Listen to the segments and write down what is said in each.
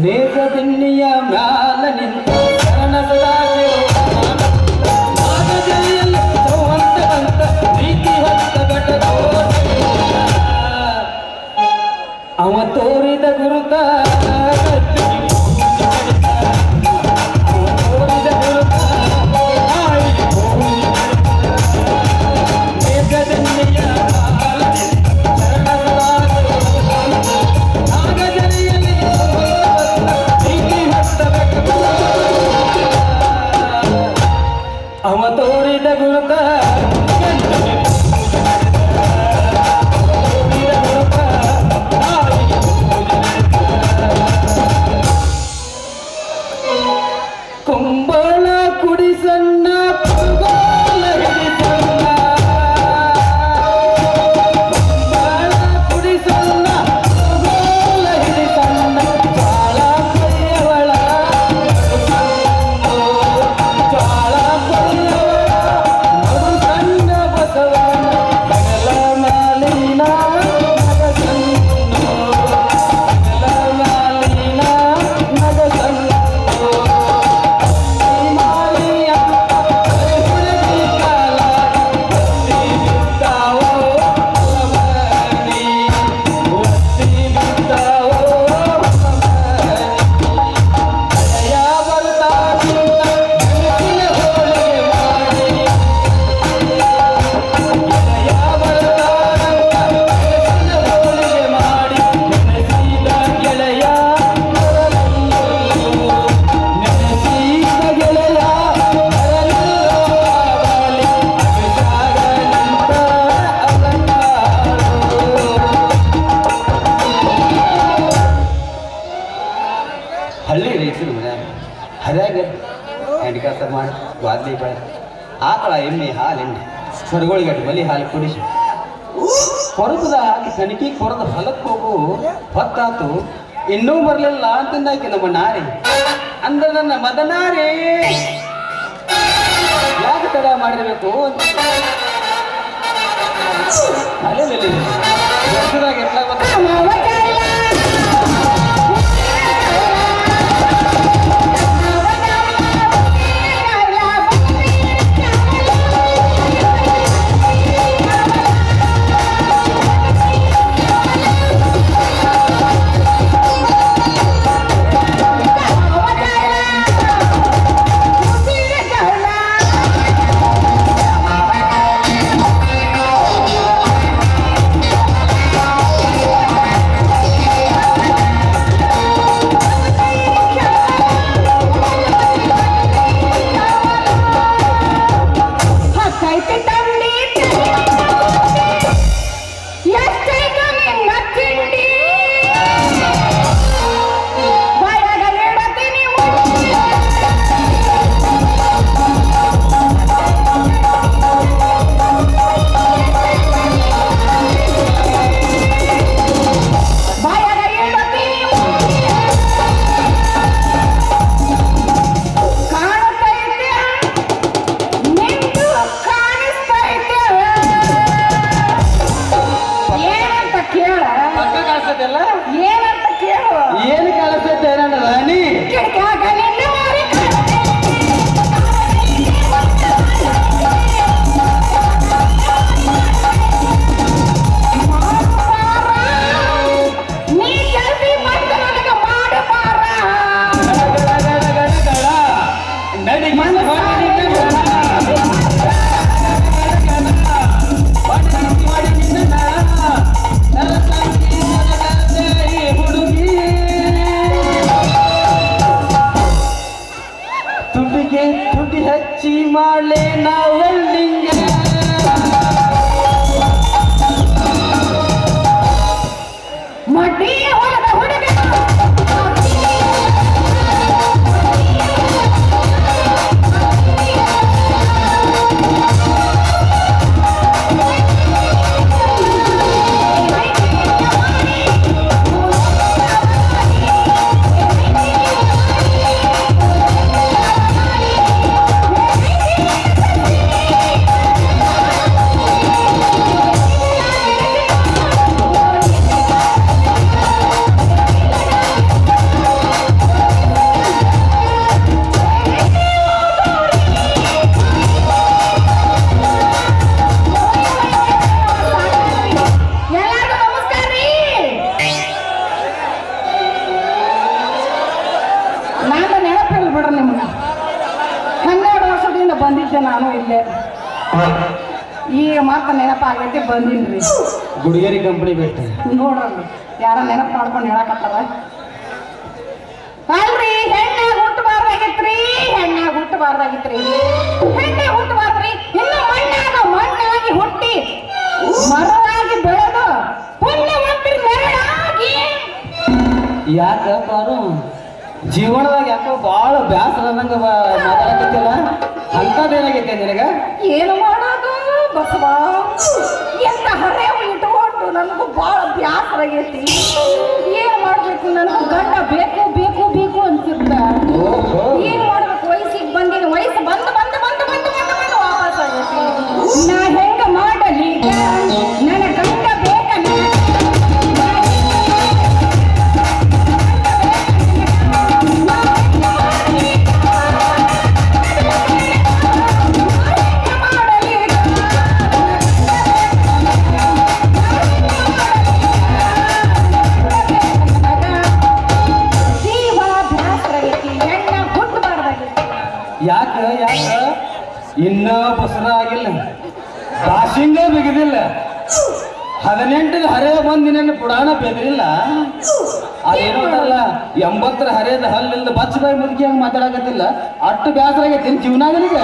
ಮೇಘದಿನ್ನಿಯ ಮ್ಯಾಲ ನಿಂತ ಶರಣದ ನಾಗಜರಿಯಲ್ಲಿ ಚೌವಂತವಂತ ಪ್ರೀತಿ ಹೊತ್ತ ಘಟದ ಅವ ತೋರಿದ ಗುರುತ ಅವ ತೋರಿದ ಗುರುತ ಕುಂಬಳ ಕುಡಿಸಣ್ಣ ಕುರುಗೋಲ ಹಿಡಿಸಣ್ಣ ಕುಂಬಳ ಕುಡಿಸಣ್ಣ ಕುರುಗೋಲ ಹಿಡಿಸಣ್ಣ ಜ್ವಾಳ ಕೊಯ್ಯವಳ ಜ್ವಾಳ ಕೊಯ್ಯವಳ ಮರು ಸಣ್ಣ ಬಸವನ ಮಗಲ ಮಾಲಿನ ಮಗ ಸಣ್ಣ ಮಗಲ ಮಾಲಿನ ಮಗ ಸಣ್ಣ ಹಳ್ಳಿ ರೈತರು ಹರ್ಯಾಗ ಹೆಂಡಿಕಾಸ ಮಾಡಿ ವಾದ್ಲಿ ಬೆಳೆ ಆಕಳ ಎಮ್ಮೆ ಹಾಲೆಣ್ಣೆ ಸರಗೋಳಿಗಟ್ಟು ಬಲಿ ಹಾಲು ಕುಡಿಸಿ ಕೊರತದ ಹಾಕಿ ಕಣಿಕಿ ಕೊರದ ಹೊಲಕ್ಕೆ ಹೋಗು ಹೊತ್ತಾತು ಇನ್ನೂ ಬರಲಿಲ್ಲ ಅಂತಂದಾಕಿ ನಮ್ಮ ನಾರಿ ಅಂದ್ರೆ ನನ್ನ ಮದನಾರಿ ಯಾಕೆ ತಡ ಮಾಡಿರ್ಬೇಕು ಅಲ್ಲೇ ಎಟ್ಲ ಗೊತ್ತ ಬಂದಿದ್ದೆ ನಾನು ಇಲ್ಲೇ. ಈಗ ಮತ್ತೆ ನೆನಪಾಗೈತಿ ಬಂದಿನ್ರಿ. ಗುಡಿಗೇರಿ ಕಂಪನಿ ಬಿಟ್ಟು ನೋಡ್ರಿ ಯಾರ ನೆನಪು ಮಾಡ್ಕೊಂಡು ಹೇಳಕತ್ತಾರ. ಅಲ್ರಿ ಹೆಣ್ಣಾಗ ಹುಟ್ಟಬಾರ್ದಾಗಿತ್ರಿ, ಹೆಣ್ಣಾಗ ಹುಟ್ಟಬಾರ್ದಾಗಿತ್ರಿ, ಹೆಣ್ಣೆ ಹುಟ್ಟಬಾರ್ದ್ರಿ. ಇನ್ನು ಮಣ್ಣಾಗಿ ಹುಟ್ಟಿ ಮರವಾಗಿ ಬೆಳೆದು ಪುಣ್ಯವಂತರಿ ನೆರಳಾಗಿ. ಯಾಕ ಪಾರು ಜೀವನದಾಗ ಯಾಕೋ ಭಾಳ ಬ್ಯಾಸರ ಅನ್ನಂಗ ಮಾತಾಡಕತ್ತಿಲ್ಲ, ಅಂತದೇನಾಗೈತೆ ನಿನಗ? ಏನು ಮಾಡೋದು ಬಸವ, ಎಂತ ಹರೆ ಇಟ್ಕೊಂಡು ನನಗೂ ಭಾಳ ಬ್ಯಾಸರ ಆಗೈತಿ. ಏನ್ ಮಾಡ್ಬೇಕು, ನನಗೂ ಗಂಡ ಬೇಕು ಬೇಕು ಬೇಕು ಅಂತಿದ್ದ. ಏನ್ ಮಾಡ್ಬೇಕು, ವಯಸ್ಸಿಗೆ ಬಂದಿನ, ವಯಸ್ಸು ಬಂದು ಬಂದು ಬಂದು ಬಂದು ಬಂದು ಬಂದು ವಾಪಸ್ ಆಗೈತಿ. ನಾ ಹೆಂಗ ಮಾಡಲಿ, ನನ್ನ ಗಂಡ ಬೇಕಲ್ಲ. ಯಾಕ ಯಾಕ ಇನ್ನ ಬಸರ ಆಗಿಲ್ಲ, ಭಾಷಿಂಗ ಬಿಗಿದಿಲ್ಲ, 18 ಹರೆ ಬಂದಿನ ಪುರಾಣ ಬೆದರಿಲ್ಲ. ಅದೇನೋ ಅಂತಾರಲ್ಲ 80 ಹರೇದ ಹಲ್ಲಿಂದ ಬಚ್ಚ ಬಾಯಿ ಮುದುಕಿ ಹಂಗ ಮಾತಾಡಕತ್ತಿಲ್ಲ. ಅಷ್ಟು ಬ್ಯಾಸರ ಆಗೈತಿ ಜೀವನ ನಿನಗೆ.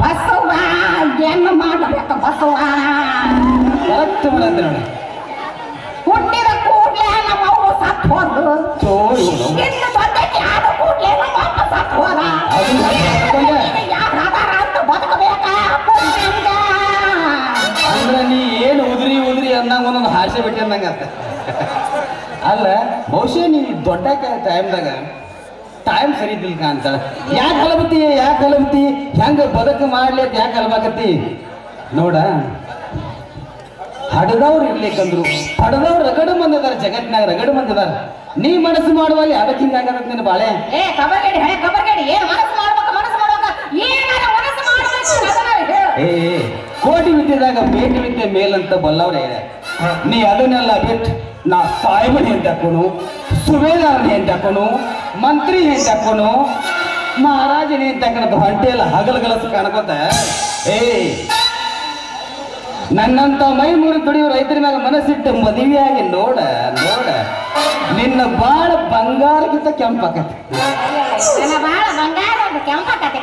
ಬಸವ ಏನು ಮಾಡಬೇಕ ಬಸವ? ಕರೆಕ್ಟ್ ಮಾಡತ್ತೆ ನೋಡಿ. ಹುಟ್ಟಿದ ಕೂಡಲೇ ನಮ್ಮ ಅವ್ವ ಸತ್ತು ಹೋದ್ರು. ಇನ್ನು ಬಂದೈತಿ ಆದ ಕೂಡಲೇ ನಮ್ಮ ಅಪ್ಪ ಸತ್ತು ಹೋದ. ಯಾರಾದಾರ ಅಂತ ಬದುಕಬೇಕಾ ಅಂದ್ರೆ ನೀ ಏನು ಉದ್ರಿ ಉದ್ರಿ ಅಂದಂಗ ಒಂದೊಂದು ಹಾಸ್ಯ ಬಿಟ್ಟು ಅಂದಂಗ ಅಲ್ಲ. ಬಹುಶಃ ನೀ ದೊಡ್ಡ ಟೈಮ್ದಾಗ ಟೈಮ್ ಸರಿ ಇದ್ದಿಲ್ಕ ಅಂತಾಳ. ಯಾಕೆ ಕಲಬತ್ತಿ ಹೆಂಗ ಬದುಕು ಮಾಡ್ಲಿ ಅಂತ ಯಾಕೆ ಕಲ್ಬಾಕತ್ತಿ ನೋಡ. ಹಡದವ್ರು ಇರ್ಲಿಕ್ಕಂದ್ರು ಹಡದವ್ರು ರಗಡ ಮಂದಿ ಅದಾರ, ಜಗತ್ತಿನಾಗ ರಗಡ ಮಂದಿ ಅದಾರ. ನೀ ಮನಸ್ಸು ಮಾಡುವಾಗ ಅದಕ್ಕೆ ಹಿಂಗಾಗತ್ತ ನಿನ್ನ ಬಾಳೆ. ಕಬರ್ಗೇಡಿ ಏನ್ ಮನಸ್ಸು ಮಾಡ್ಬೇಕು, ಮನಸ್ಸು ಮಾಡ್ಬೇಕ, ಏನಾರ ಮನಸ್ಸು ಮಾಡ್ಬೇಕು. ಕೋಟಿ ವಿದ್ಯೆದಾಗ ಮೇಟಿ ವಿದ್ಯೆ ಮೇಲಂತ ಬಲ್ಲವ್ರೆ. ನೀ ಅದನ್ನೆಲ್ಲ ಬಿಟ್ಟು ನಾ ಸಾಯಿಬನಿ ಅಂತ ಹಾಕೋನು, ಸುಬೇದಾರನಿ ಅಂತ ಹಾಕೋನು, ಮಂತ್ರಿ ಅಂತ ಹಾಕೋನು, ಮಹಾರಾಜನೇ ಅಂತ ಹಾಕೋದು ಹೊಂಟೆ ಎಲ್ಲ ಹಗಲಗಲಸು ಕಾಣ್ಕೋತ. ನನ್ನಂತ ಮೈ ಮುರಿ ದುಡಿಯೋ ರೈತರ ಮ್ಯಾಗ ಮನಸ್ಸಿಟ್ಟು ಮದುವೆಯಾಗಿ ನೋಡ ನೋಡ ನಿನ್ನ ಬಾಳ ಬಂಗಾರಕ್ಕಿಂತ ಕೆಂಪಾಕತಿ. ಬಾಳ ಬಂಗಾರ ಕೆಂಪಾಕತಿ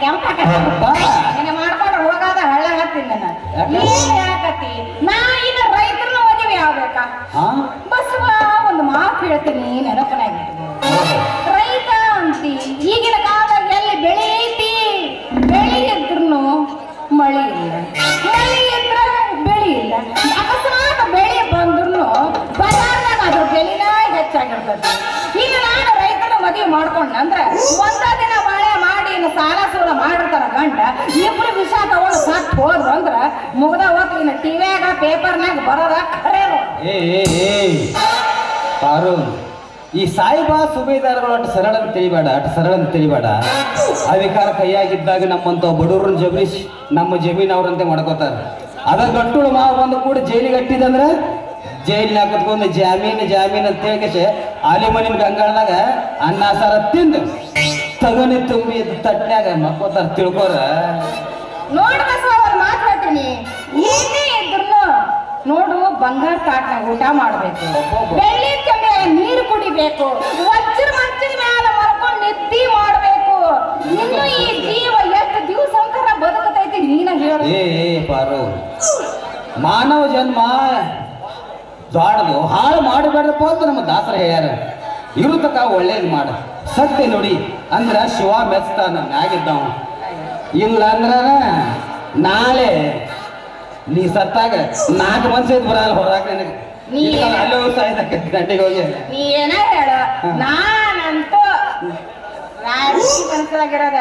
ಮಾಡ್ಕೊಂಡು ಹೋಗಾದ ಹಳ್ಳ ಹತ್ತೀನಿ. ಯಾಕತಿ ನಾ ಇನ್ನ ರೈತರನ್ನ ಮದುವೆ ಆಗ್ಬೇಕಾ? ಬಸವ ಒಂದು ಮಾತು ಹೇಳ್ತೀನಿ ನೆನಪನಾಗಿಟ್ಟು. ರೈತ ಅಂತಿ ಈಗಿನ ಕಾಲದಾಗ ಎಲ್ಲಿ ಬೆಳೆ ಐತಿ, ಬೆಳೆ ಇದ್ರು ಮಳಿ ಇಲ್ಲ, ಮಳಿ ಇದ್ರ ಬೆಳಿ ಇಲ್ಲ. ಅಕಸ್ಮಾತ್ ಬೆಳೆ ಬಂದ್ರು ಬಜಾರ್ನಾಗ ಅದ್ರ ಬೆಳಿನ ಹೆಚ್ಚಾಗಿರ್ತದೆ. ಈಗ ನಾನು ರೈತನ ಮದುವೆ ಮಾಡ್ಕೊಂಡ ಅಂದ್ರೆ ಒಂದ ದಿನ ಮಳೆ ಮಾಡಿ ಇನ್ನು ಸಾಲ ಸೂಲ ಮಾಡಿರ್ತಾರ ಗಂಡ, ಇಬ್ರು ವಿಷ ತಗೊಂಡು ಸತ್ತು ಹೋದ್ರು ಅಂದ್ರ ಮುಗ್ದ ಹೋಗ್ತು. ಇನ್ನು ಟಿವ್ಯಾಗ ಪೇಪರ್ನಾಗ ಬರೋದ ಖರೆ. ಪಾರು, ಈ ಸಾಯಿಬಾ ಸುಬೇದಾರಗಳು ಅಷ್ಟು ಸರಳ ಅಂತ ತಿಳಿಬೇಡ. ಅಧಿಕಾರ ಕೈಯಾಗಿದ್ದಾಗ ನಮ್ಮಂತ ಬಡವ್ರನ್ನ ಜಬರಿಸಿ ನಮ್ಮ ಜಮೀನ್ ಅವ್ರಂತೆ ಮಾಡ್ಕೋತಾರ. ಅದ ಗಟ್ಟುಳು ಮಾವು ಬಂದು ಕೂಡ ಜೈಲಿಗೆ ಹಟ್ಟಿದಂದ್ರೆ ಜೈಲಿನಾಗ ಕುತ್ಕೊಂಡು ಜಾಮೀನ್ ಅಂತ ಹೇಳ್ಕೇಶೆ ಆಲಿಮನಿನ ಗಂಗಾಳದಾಗ ಅನ್ನ ಸಾರ ತಿಂದು ತಗನಿ ತುಂಬಿ ತಟ್ನ್ಯಾಗ ಮಕ್ಕೋತಾರ. ತಿಳ್ಕೋರ ನೋಡ್ ಬಸವ ಅವ್ರ ಮಾತು ಹೇಳ್ತೀನಿ. ಏನೇ ಇದ್ರು ನೋಡು, ಬಂಗಾರ ತಾಟ್ನಾಗ ಊಟ ಮಾಡ್ಬೇಕು, ಬೆಳ್ಳಿ ಕೆಮ್ಮೆ ನೀರು ಕುಡಿಬೇಕು, ವಜ್ರ ಮಂಚಿನ ಮ್ಯಾಲ ಮಲ್ಕೊಂಡು ನಿದ್ದಿ ಮಾಡ್ಬೇಕು. ಇನ್ನು ಈ ಜೀವ ಎಷ್ಟು ದಿವಸ ಅಂತಾರ ಬದುಕತೈತಿ ನೀನ ಹೇಳು. ಪಾರು, ಮಾನವ ಜನ್ಮ ದೊಡ್ಡದು, ಹಾಳು ಮಾಡಬೇಡ್ರಪ್ಪ ಅಂತ ನಮ್ಮ ದಾಸರ ಹೇಳ್ಯಾರ. ಇರುತಕ ಒಳ್ಳೇದು ಮಾಡ, ಸತ್ಯ ನೋಡಿ ಅಂದ್ರ ಶಿವ ಮೆಚ್ತಾನ ಮ್ಯಾಗಿದ್ದವ. ಇಲ್ಲ ಅಂದ್ರ ನಾಳೆ ನೀ ಸತ್ತಾಗ 4 ಮನ್ಸ ಬರಲ್ಲ ಹೊರಗ ನಿನಗೆ. ಅಲ್ಲೇ ಗಂಟೆಗೆ ಹೋಗಿ ನೀ ಏನ ಹೇಳ, ನಾನಂತೂ ಕನಸಲಾಗಿರೋದ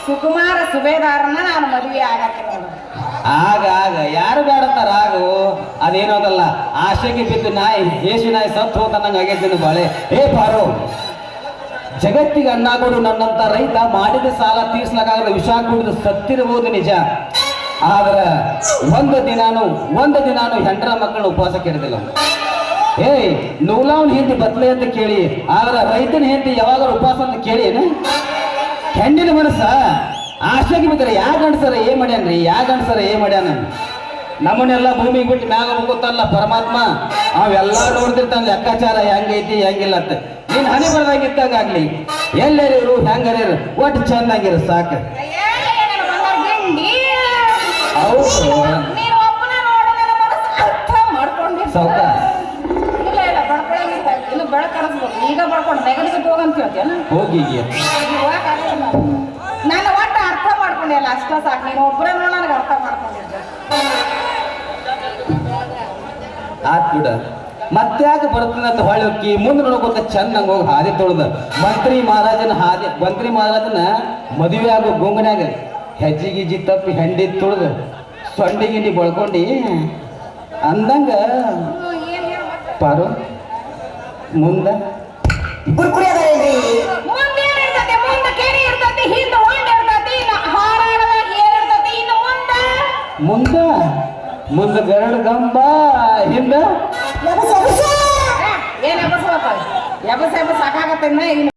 ಸುಕುಮಾರ ಸುಬೇದಾರನ್ನ ನಾನು ಮದುವೆ ಆಗಕ್ಕೆ. ಆಗ ಯಾರು ಬೇಡತ್ತಾರ ಆಗು, ಅದೇನೋದಲ್ಲ. ಆಶೆಗೆ ಬಿದ್ದು ಏಸು ನಾಯಿ ಸತ್ತು ಹೋತನ್ನಂಗೆ ಆಗೈತಿ ಬಾಳೆ. ಪಾರು, ಜಗತ್ತಿಗೆ ಅನ್ನ ಕೊಡು ನನ್ನಂತ ರೈತ ಮಾಡಿದ ಸಾಲ ತೀರ್ಸ್ಲಕ್ಕಾಗಲ್ಲ, ವಿಷ ಕುಡಿದು ಸತ್ತಿರಬಹುದು ನಿಜ. ಆದ್ರ ಒಂದು ದಿನಾನು ಹೆಂಡ್ರ ಮಕ್ಕಳನ್ನ ಉಪವಾಸಕ್ಕೆ ಇರೋದಿಲ್ಲ. ನೂಲಾವನ್ ಹೆಂಡತಿ ಬತ್ಲೆ ಅಂತ ಕೇಳಿ, ಆದ್ರ ರೈತನ ಹೆಂಡತಿ ಯಾವಾಗ ಉಪವಾಸ ಅಂತ ಕೇಳಿ ಹೆಣ್ಣಿನ ಮನಸ್ಸ ಆಶೆಗೆ ಬಿದ್ದರೆ ಯಾ ಗಂಡಸರ ಏನ್ ಮಾಡ್ಯಾನ್ರಿ, ಯಾ ಗಂಡಸರ ಏನ್ ಮಾಡ್ಯಾನ? ನಮ್ಮನ್ನೆಲ್ಲ ಭೂಮಿಗೆ ಬಿಟ್ಟು ಮ್ಯಾಗ ಹೋಗುತ್ತಲ್ಲ ಪರಮಾತ್ಮ, ಅವೆಲ್ಲ ನೋಡ್ತಿರ್ತಾನ ಲೆಕ್ಕಾಚಾರ ಹೆಂಗೈತಿ ಹೆಂಗಿಲ್ಲ ಅಂತ. ನೀನ್ ಹನಿ ಬರ್ದಾಗಿದ್ದಾಗ ಆಗ್ಲಿ, ಎಲ್ಲರಿರು ಹೆಂಗರಿರು, ಒಟ್ಟು ಚಂದಾಗಿರು ಸಾಕು. ಅಯ್ಯೇ, ನನ್ನ ಬಂಗಾರ ಗಿಂಡಿ. ಹೌದು ನೀನು ಒಬ್ಬನ ನೋಡು, ನನ್ನ ಮನಸ್ಸು ಅರ್ಥ ಮಾಡ್ಕೊಂಡಿರ್ತೀನಿ. ಸೌಕ ಇಲ್ಲ ಇಲ್ಲ ಬಡ್ಕೊಳಂಗಿಲ್ಲ, ಇನ್ನು ಬೆಳಕು ಕಳಿಸ್ಬೇಕು. ಈಗ ಬಡ್ಕೊಂಡು ಬೆಗಲಿಗೆ ಹೋಗಂತ ಹೇಳ್ತೀಯನ? ಹೋಗಿ ನಾನು ಒಟ್ಟು ಅರ್ಥ ಮಾಡ್ಕೊಂಡಿಲ್ಲ, ಅಷ್ಟ ಸಾಕು. ನೀನು ಒಬ್ಬರೇ ನೋಡ ನನಗೆ ಅರ್ಥ ಮಾಡ್ಕೊಂಡಿದ್ದೆ. ಆತ್ ಬಿಡ, ಮತ್ತ್ಯಾಕೆ ಬರ್ತೀನಿ ಅಂತ ಹೊಳ್ಳಿ ಹೋಗಿ ಮುಂದೆ ನೋಡ್ಕೊತ ಚಂದಂಗ ಹೋಗಿ ಹಾದಿ ತೊಳ್ದ ಮಂತ್ರಿ ಮಹಾರಾಜನ ಮದುವೆ ಆಗೋ ಗೊಂಗನ್ಯಾಗ ಹೆಜ್ಜಿ ಗಿಜ್ಜಿ ತಪ್ಪಿ ಹೆಂಡಿ ತುಳ್ದು ಸೊಂಡಿ ಗಿಂಡಿ ಬಳ್ಕೊಂಡು ಅಂದಂಗ ಏನ್ ಹೇಳು ಮತ್ತೆ? ಪಾರು ಮುಂದ ಮುಂದೆ ಏನ್ ಇರ್ತೈತಿ? ಮುಂದೆ ಕೇರಿ ಇರ್ತೈತಿ, ಹಿಂದೆ ಹೊಂಡ ಇರ್ತೈತಿ, ಇನ್ನು ಹಾರಾಡದಾಗ ಏನ್ ಇರ್ತೈತಿ? ಇನ್ನು ಮುಂದ ಗರಡು ಗಂಬ ಹಿಂದ ಏನ್ ಎಬಸ್ಬೇಕು? ಎಬಸ್ ಸಾಕಾಗತ್ತೆ.